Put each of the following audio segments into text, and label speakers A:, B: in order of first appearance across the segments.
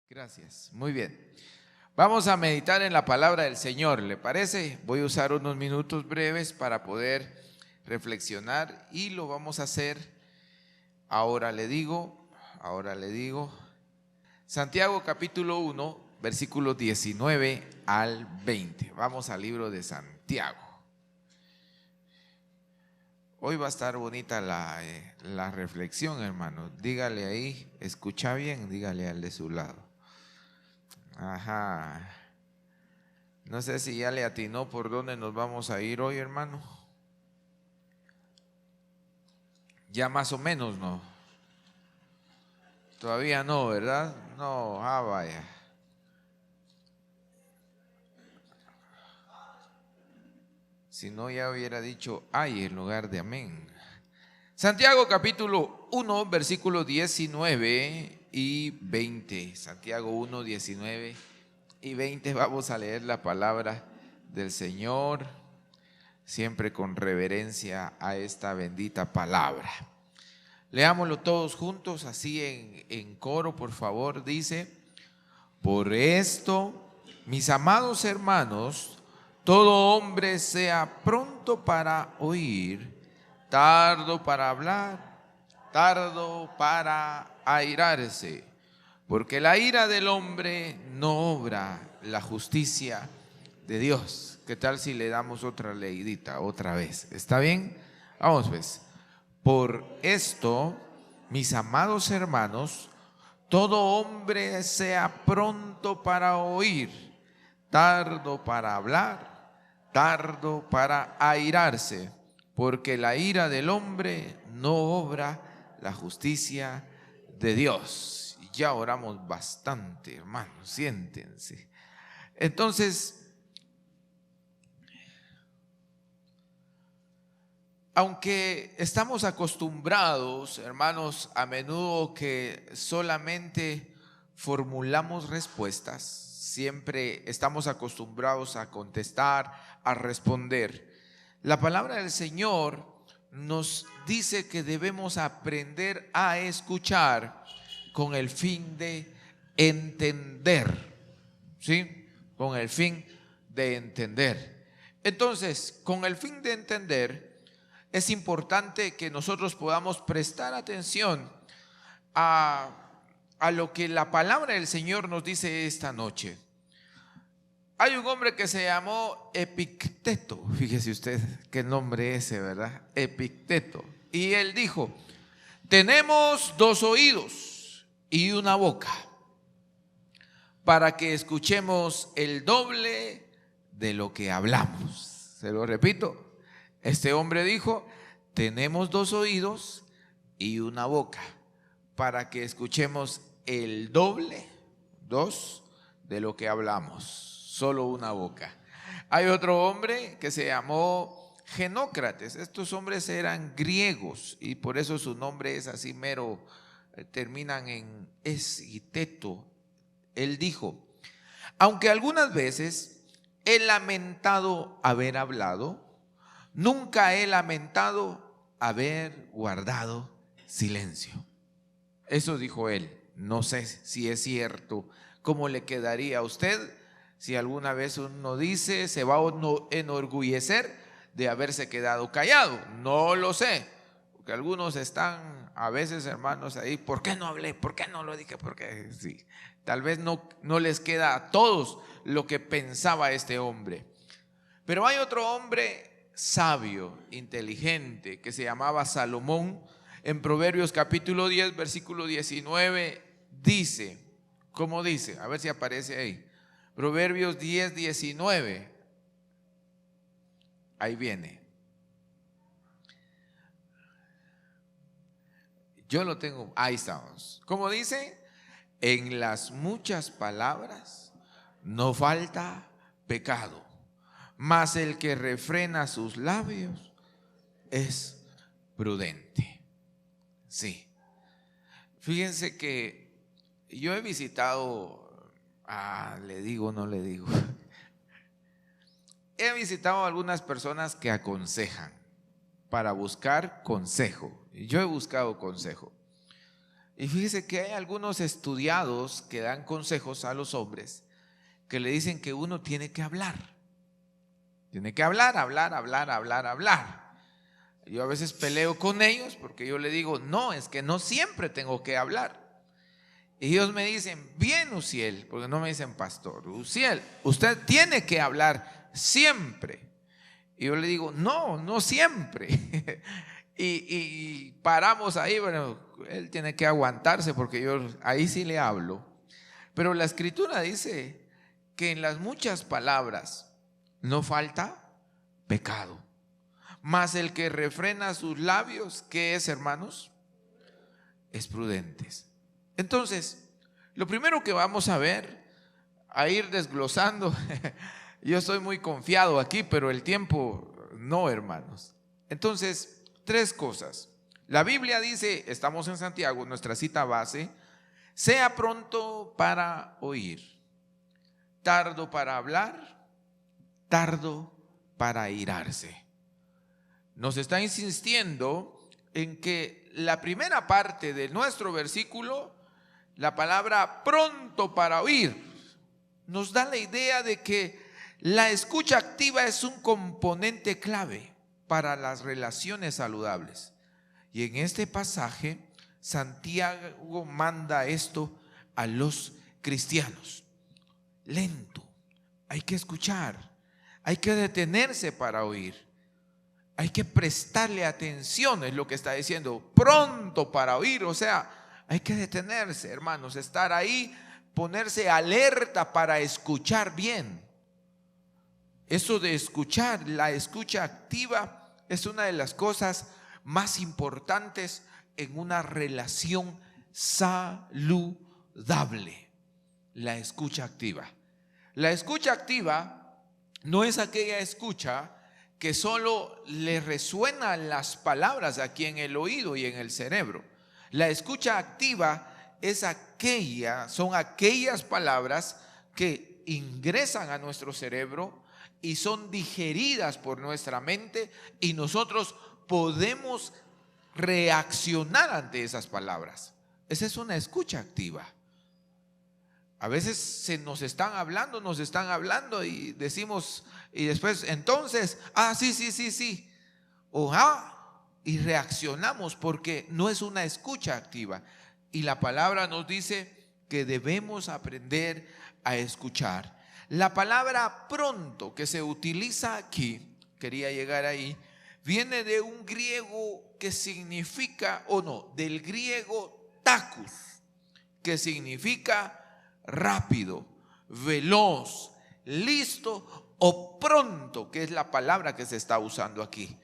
A: Gracias, muy bien. Vamos a meditar en la palabra del Señor, ¿le parece? Voy a usar unos minutos breves para poder reflexionar y lo vamos a hacer. Ahora le digo, Santiago capítulo 1, versículos 19 al 20. Vamos al libro de Santiago. Hoy va a estar bonita la reflexión, hermano. Dígale ahí, escucha bien, dígale al de su lado. Ajá. No sé si ya le atinó por dónde nos vamos a ir hoy, hermano. Ya más o menos, ¿no? Todavía no, ¿verdad? No, vaya. Si no, ya hubiera dicho ay en lugar de amén. Santiago capítulo 1, versículos 19 y 20. Santiago 1, 19 y 20. Vamos a leer la palabra del Señor, siempre con reverencia a esta bendita palabra. Leámoslo todos juntos, así en coro, por favor. Dice: por esto, mis amados hermanos, todo hombre sea pronto para oír, tardo para hablar, tardo para airarse, porque la ira del hombre no obra la justicia de Dios. ¿Qué tal si le damos otra leidita otra vez? ¿Está bien? Vamos pues. Por esto, mis amados hermanos, todo hombre sea pronto para oír, tardo para hablar, tardo para airarse, porque la ira del hombre no obra la justicia de Dios. Ya oramos bastante, hermanos, siéntense. Entonces, aunque estamos acostumbrados, hermanos, a menudo que solamente formulamos respuestas, siempre estamos acostumbrados a contestar, a responder. La palabra del Señor nos dice que debemos aprender a escuchar con el fin de entender, ¿sí? Con el fin de entender. Entonces, con el fin de entender, es importante que nosotros podamos prestar atención a lo que la palabra del Señor nos dice esta noche. Hay un hombre que se llamó Epicteto, fíjese usted qué nombre ese, ¿verdad? Epicteto. Y él dijo: tenemos dos oídos y una boca para que escuchemos el doble de lo que hablamos. Se lo repito. Este hombre dijo: tenemos dos oídos y una boca para que escuchemos el doble, dos, de lo que hablamos. Solo una boca. Hay otro hombre que se llamó Genócrates. Estos hombres eran griegos y por eso su nombre es así mero, terminan en es y teto. Él dijo: aunque algunas veces he lamentado haber hablado, nunca he lamentado haber guardado silencio. Eso dijo él. No sé si es cierto. ¿Cómo le quedaría a usted si alguna vez uno dice, se va a enorgullecer de haberse quedado callado? No lo sé, porque algunos están a veces, hermanos, ahí: ¿por qué no hablé? ¿Por qué no lo dije? Porque sí, tal vez no les queda a todos lo que pensaba este hombre. Pero hay otro hombre sabio, inteligente, que se llamaba Salomón. En Proverbios capítulo 10, versículo 19, dice, ¿cómo dice? A ver si aparece ahí. Proverbios 10, 19. Ahí viene. Yo lo tengo, ahí estamos. ¿Cómo dice? En las muchas palabras no falta pecado, mas el que refrena sus labios es prudente. Sí. Fíjense que yo he visitado, le digo, no le digo. He visitado a algunas personas que aconsejan para buscar consejo. Yo he buscado consejo. Y fíjese que hay algunos estudiados que dan consejos a los hombres que le dicen que uno tiene que hablar. Tiene que hablar. Yo a veces peleo con ellos porque yo le digo, no, es que no siempre tengo que hablar. Y ellos me dicen, bien, Uziel, porque no me dicen pastor, Uziel, usted tiene que hablar siempre. Y yo le digo, no siempre. y paramos ahí, bueno, él tiene que aguantarse porque yo ahí sí le hablo. Pero la escritura dice que en las muchas palabras no falta pecado. Mas el que refrena sus labios, ¿qué es, hermanos? Es prudentes. Entonces, lo primero que vamos a ver, a ir desglosando, yo estoy muy confiado aquí, pero el tiempo no, hermanos. Entonces, 3 cosas. La Biblia dice, estamos en Santiago, nuestra cita base, sea pronto para oír, tardo para hablar, tardo para airarse. Nos está insistiendo en que la primera parte de nuestro versículo, la palabra pronto para oír, nos da la idea de que la escucha activa es un componente clave para las relaciones saludables. Y en este pasaje, Santiago manda esto a los cristianos. Lento, hay que escuchar, hay que detenerse para oír. Hay que prestarle atención, es lo que está diciendo, pronto para oír, o sea, hay que detenerse, hermanos, estar ahí, ponerse alerta para escuchar bien. Eso de escuchar, la escucha activa es una de las cosas más importantes en una relación saludable. La escucha activa. La escucha activa no es aquella escucha que solo le resuenan las palabras aquí en el oído y en el cerebro. La escucha activa son aquellas palabras que ingresan a nuestro cerebro y son digeridas por nuestra mente y nosotros podemos reaccionar ante esas palabras. Esa es una escucha activa. A veces nos están hablando y decimos, y después entonces, sí, o y reaccionamos porque no es una escucha activa. Y la palabra nos dice que debemos aprender a escuchar. La palabra pronto que se utiliza aquí, quería llegar ahí, viene de un griego que significa, del griego tacus, que significa rápido, veloz, listo o pronto, que es la palabra que se está usando aquí.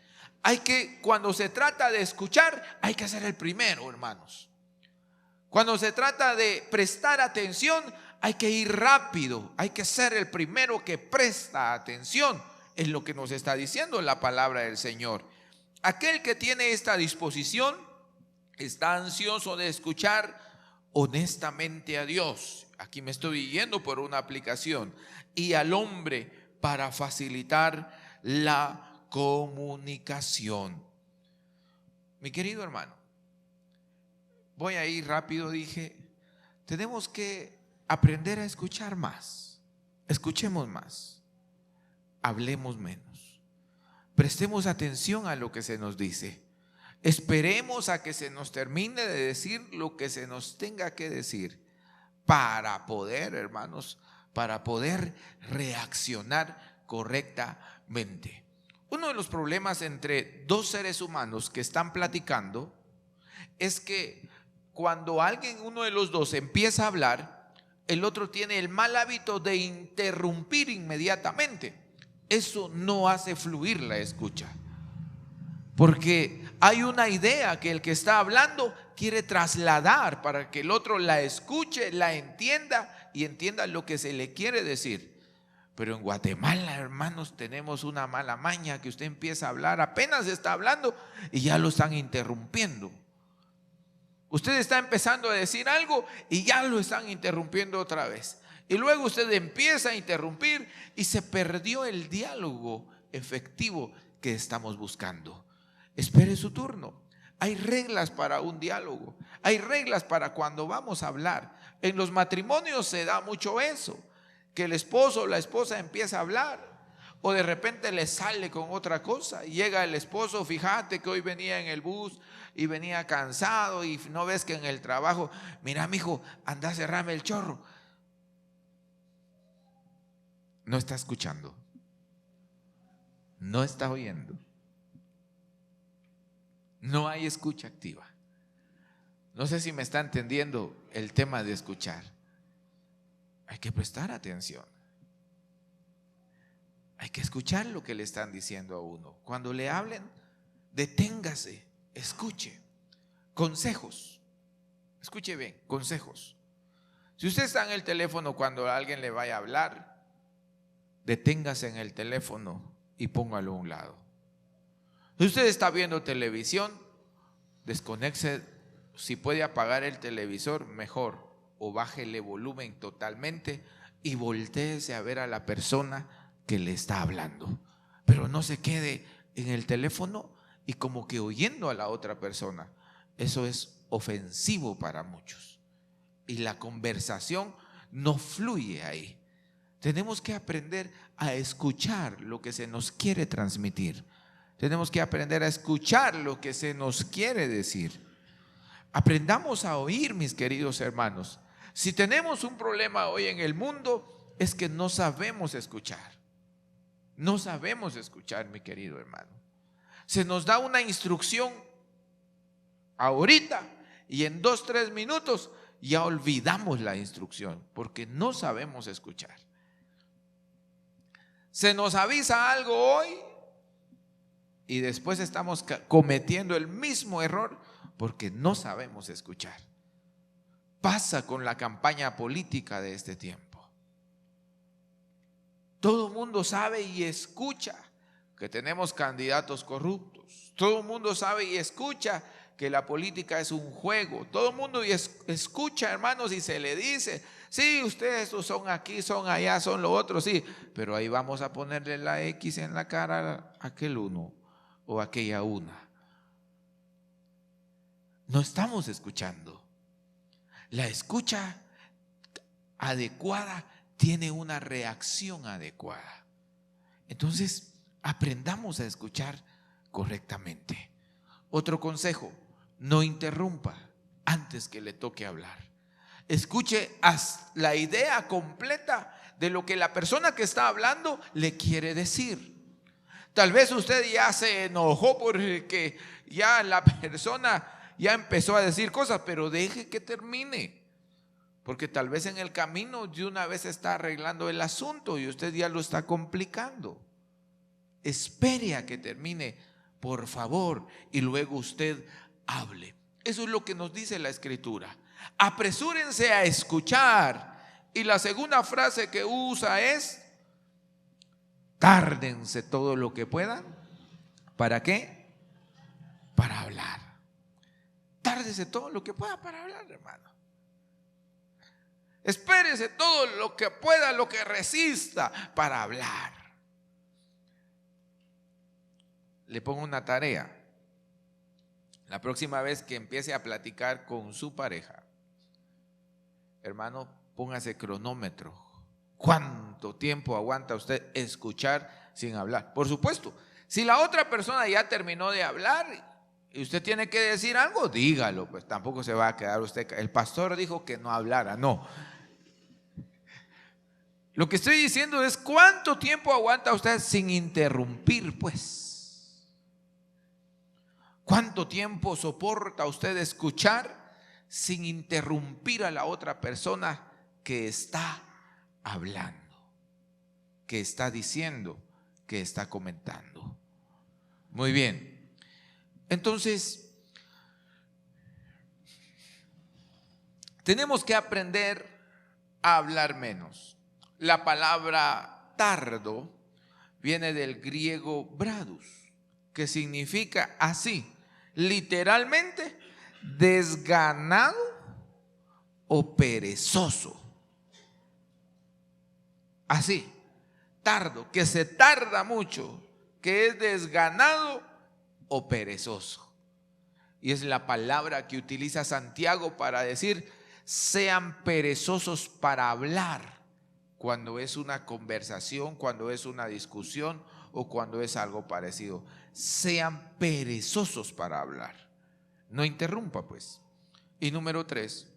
A: Cuando se trata de escuchar, hay que ser el primero, hermanos. Cuando se trata de prestar atención, hay que ir rápido, hay que ser el primero que presta atención. Es lo que nos está diciendo la palabra del Señor. Aquel que tiene esta disposición está ansioso de escuchar honestamente a Dios. Aquí me estoy yendo por una aplicación. Y al hombre para facilitar la comunicación. Mi querido hermano, voy a ir rápido, dije, tenemos que aprender a escuchar más. Escuchemos más. Hablemos menos. Prestemos atención a lo que se nos dice. Esperemos a que se nos termine de decir lo que se nos tenga que decir para poder, hermanos, para poder reaccionar correctamente. Uno de los problemas entre 2 seres humanos que están platicando es que cuando uno de los dos empieza a hablar, el otro tiene el mal hábito de interrumpir inmediatamente. Eso no hace fluir la escucha, porque hay una idea que el que está hablando quiere trasladar para que el otro la escuche, la entienda y entienda lo que se le quiere decir. Pero en Guatemala, hermanos, tenemos una mala maña que usted empieza a hablar, apenas está hablando y ya lo están interrumpiendo. Usted está empezando a decir algo y ya lo están interrumpiendo otra vez. Y luego usted empieza a interrumpir y se perdió el diálogo efectivo que estamos buscando. Espere su turno. Hay reglas para un diálogo. Hay reglas para cuando vamos a hablar. En los matrimonios se da mucho eso, que el esposo o la esposa empieza a hablar, o de repente le sale con otra cosa. Y llega el esposo, fíjate que hoy venía en el bus y venía cansado y no ves que en el trabajo, mira mijo, anda a cerrarme el chorro. No está escuchando, no está oyendo. No hay escucha activa. No sé si me está entendiendo el tema de escuchar. Hay que prestar atención. Hay que escuchar lo que le están diciendo a uno. Cuando le hablen, deténgase, escuche. Consejos. Escuche bien, consejos. Si usted está en el teléfono cuando alguien le vaya a hablar, deténgase en el teléfono y póngalo a un lado. Si usted está viendo televisión, desconéctese. Si puede apagar el televisor, mejor, o bájele volumen totalmente y voltéese a ver a la persona que le está hablando. Pero no se quede en el teléfono y como que oyendo a la otra persona. Eso es ofensivo para muchos y la conversación no fluye ahí. Tenemos que aprender a escuchar lo que se nos quiere transmitir. Tenemos que aprender a escuchar lo que se nos quiere decir. Aprendamos a oír, mis queridos hermanos. Si tenemos un problema hoy en el mundo, es que no sabemos escuchar. No sabemos escuchar, mi querido hermano. Se nos da una instrucción ahorita y en 2-3 minutos ya olvidamos la instrucción porque no sabemos escuchar. Se nos avisa algo hoy y después estamos cometiendo el mismo error porque no sabemos escuchar. Pasa con la campaña política de este tiempo. Todo el mundo sabe y escucha que tenemos candidatos corruptos. Todo el mundo sabe y escucha que la política es un juego. Todo el mundo escucha, hermanos, y se le dice, sí, ustedes son aquí, son allá, son lo otro, sí, pero ahí vamos a ponerle la X en la cara a aquel uno o a aquella una. No estamos escuchando. La escucha adecuada tiene una reacción adecuada. Entonces, aprendamos a escuchar correctamente. Otro consejo, no interrumpa antes que le toque hablar. Escuche la idea completa de lo que la persona que está hablando le quiere decir. Tal vez usted ya se enojó porque ya la persona ya empezó a decir cosas, pero deje que termine. Porque tal vez en el camino de una vez está arreglando el asunto y usted ya lo está complicando. Espere a que termine, por favor, y luego usted hable. Eso es lo que nos dice la Escritura. Apresúrense a escuchar. Y la segunda frase que usa es: tárdense todo lo que puedan. ¿Para qué? Para hablar. Tárdese todo lo que pueda para hablar, hermano. Espérese todo lo que pueda, lo que resista para hablar. Le pongo una tarea. La próxima vez que empiece a platicar con su pareja, hermano, póngase cronómetro. ¿Cuánto tiempo aguanta usted escuchar sin hablar? Por supuesto, si la otra persona ya terminó de hablar y usted tiene que decir algo, dígalo, pues tampoco se va a quedar usted. El pastor dijo que no hablara, no. Lo que estoy diciendo es cuánto tiempo aguanta usted sin interrumpir, pues. ¿Cuánto tiempo soporta usted escuchar sin interrumpir a la otra persona que está hablando, que está diciendo, que está comentando? Muy bien. Entonces, tenemos que aprender a hablar menos. La palabra tardo viene del griego bradus, que significa así, literalmente, desganado o perezoso. Así, tardo, que se tarda mucho, que es desganado o perezoso. Y es la palabra que utiliza Santiago para decir: sean perezosos para hablar, cuando es una conversación, cuando es una discusión o cuando es algo parecido. Sean perezosos para hablar. No interrumpa, pues. Y número 3,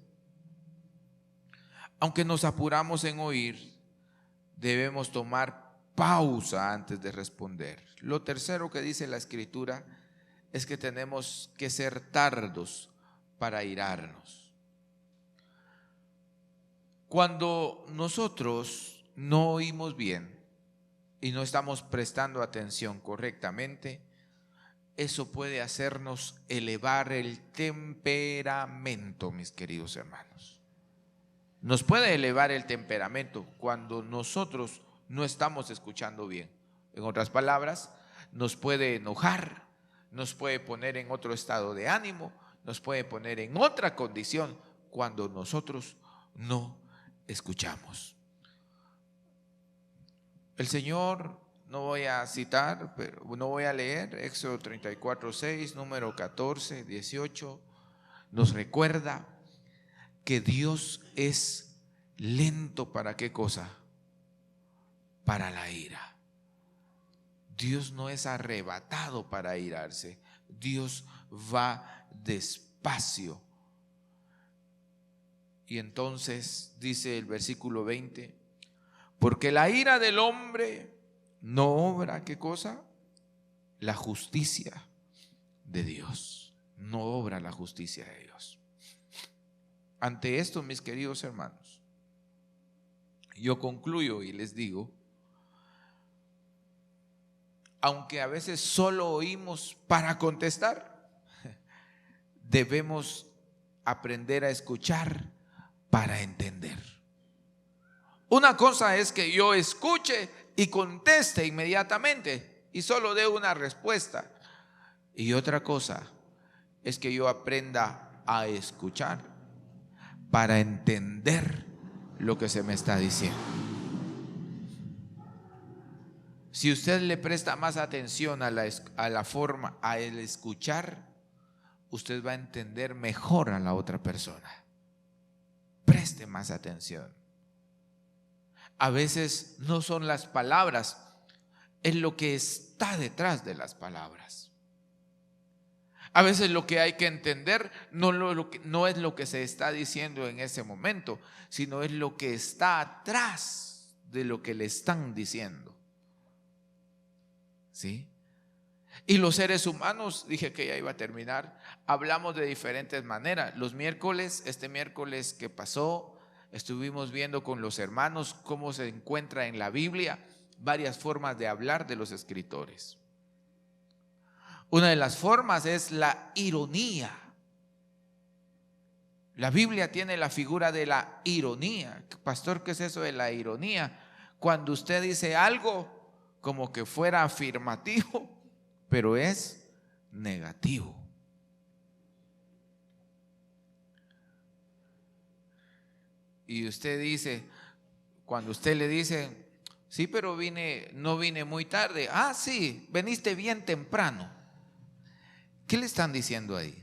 A: aunque nos apuramos en oír, debemos tomar pausa antes de responder. Lo tercero que dice la Escritura es que tenemos que ser tardos para irarnos. Cuando nosotros no oímos bien y no estamos prestando atención correctamente, eso puede hacernos elevar el temperamento, mis queridos hermanos. Nos puede elevar el temperamento cuando nosotros no estamos escuchando bien. En otras palabras, nos puede enojar, nos puede poner en otro estado de ánimo, nos puede poner en otra condición cuando nosotros no escuchamos. El Señor, no voy a citar, pero no voy a leer, Éxodo 34:6, número 14, 18, nos recuerda que Dios es lento para ¿qué cosa? Para la ira. Dios no es arrebatado para irarse. Dios va despacio. Y entonces dice el versículo 20, porque la ira del hombre no obra ¿qué cosa? La justicia de Dios. No obra la justicia de Dios. Ante esto, mis queridos hermanos, yo concluyo y les digo, aunque a veces solo oímos para contestar, debemos aprender a escuchar para entender. Una cosa es que yo escuche y conteste inmediatamente y solo dé una respuesta. Y otra cosa es que yo aprenda a escuchar para entender lo que se me está diciendo. Si usted le presta más atención a la forma, a el escuchar, usted va a entender mejor a la otra persona. Preste más atención. A veces no son las palabras, es lo que está detrás de las palabras. A veces lo que hay que entender no es lo que se está diciendo en ese momento, sino es lo que está atrás de lo que le están diciendo. ¿Sí? Y los seres humanos, dije que ya iba a terminar, hablamos de diferentes maneras. Este miércoles que pasó, estuvimos viendo con los hermanos cómo se encuentra en la Biblia varias formas de hablar de los escritores. Una de las formas es la ironía. La Biblia tiene la figura de la ironía. Pastor, ¿qué es eso de la ironía? Cuando usted dice algo como que fuera afirmativo, pero es negativo. Y usted dice, cuando usted le dice, sí, pero no vine muy tarde. Ah, sí, veniste bien temprano. ¿Qué le están diciendo ahí?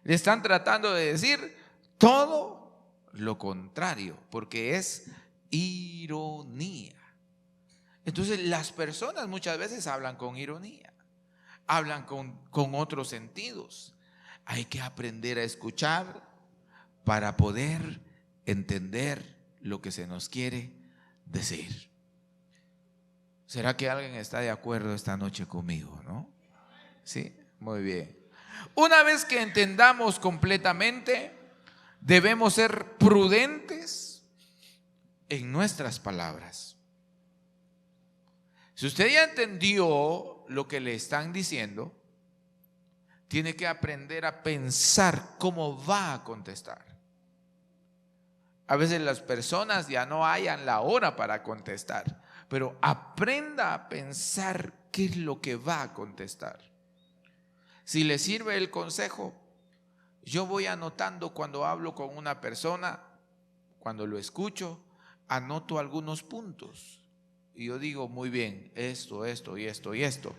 A: Le están tratando de decir todo lo contrario, porque es ironía. Entonces las personas muchas veces hablan con ironía, hablan con otros sentidos. Hay que aprender a escuchar para poder entender lo que se nos quiere decir. ¿Será que alguien está de acuerdo esta noche conmigo, no? Sí, muy bien. Una vez que entendamos completamente, debemos ser prudentes en nuestras palabras. Si usted ya entendió lo que le están diciendo, tiene que aprender a pensar cómo va a contestar. A veces las personas ya no hallan la hora para contestar, pero aprenda a pensar qué es lo que va a contestar. Si le sirve el consejo, yo voy anotando cuando hablo con una persona, cuando lo escucho, anoto algunos puntos. Y yo digo, muy bien, esto y esto y esto,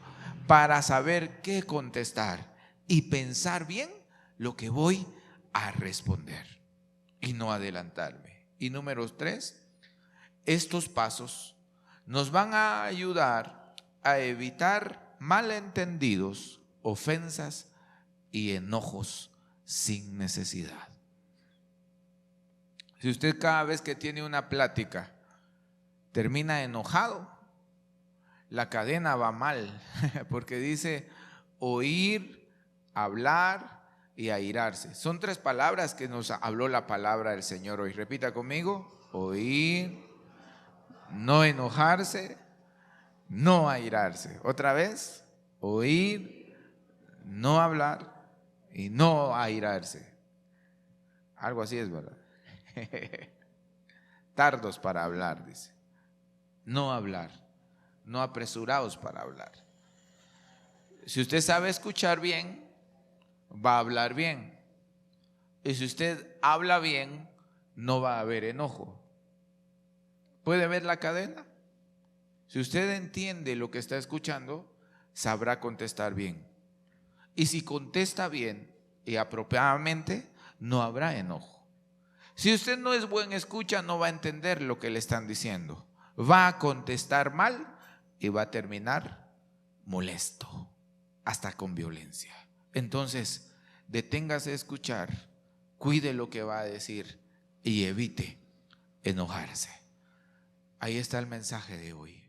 A: para saber qué contestar y pensar bien lo que voy a responder y no adelantarme. Y número 3, estos pasos nos van a ayudar a evitar malentendidos, ofensas y enojos sin necesidad. Si usted cada vez que tiene una plática termina enojado, la cadena va mal, porque dice oír, hablar y airarse. Son 3 palabras que nos habló la palabra del Señor hoy. Repita conmigo: oír, no enojarse, no airarse. Otra vez: oír, no hablar y no airarse. Algo así es, ¿verdad? Tardos para hablar, dice. No hablar, no apresurados para hablar. Si usted sabe escuchar bien, va a hablar bien. Y si usted habla bien, no va a haber enojo. ¿Puede ver la cadena? Si usted entiende lo que está escuchando, sabrá contestar bien. Y si contesta bien y apropiadamente, no habrá enojo. Si usted no es buen escucha, no va a entender lo que le están diciendo. Va a contestar mal y va a terminar molesto, hasta con violencia. Entonces, deténgase a escuchar, cuide lo que va a decir y evite enojarse. Ahí está el mensaje de hoy.